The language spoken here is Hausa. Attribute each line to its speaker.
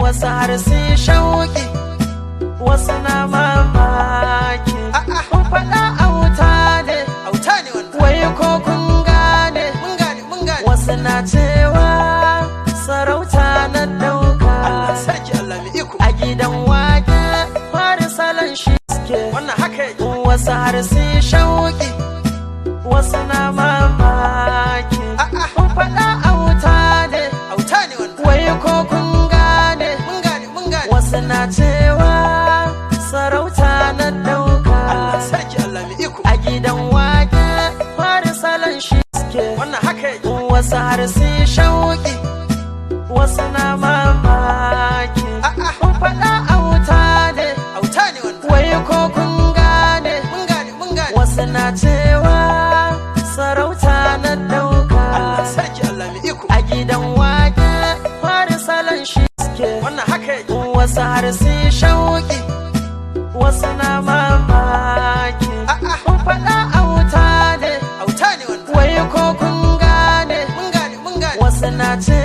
Speaker 1: wasu har sai shauki, wasu na mamaki. Kun faɗa auta ne, wai ko kun gane, wasu na cewa sarauta na dauka. A gidan wake fari salon shi suke, wasu har sai shauki, wasu na mamaki. Kun faɗa auta ne, wai ko kun gane, wasu na cewa sarauta na dauka. A gidan wake fari salon shi suke, wasu har sai shauki, wasu na mamaki. Kun faɗa auta ne, wai ko kun gane, wasu na cewa sarauta na dauka. A gidan wake fari salon shi suke, wasu har sai shauki, wasu na mamaki. Kun faɗa auta ne, wai ko kun gane, wasu na cewa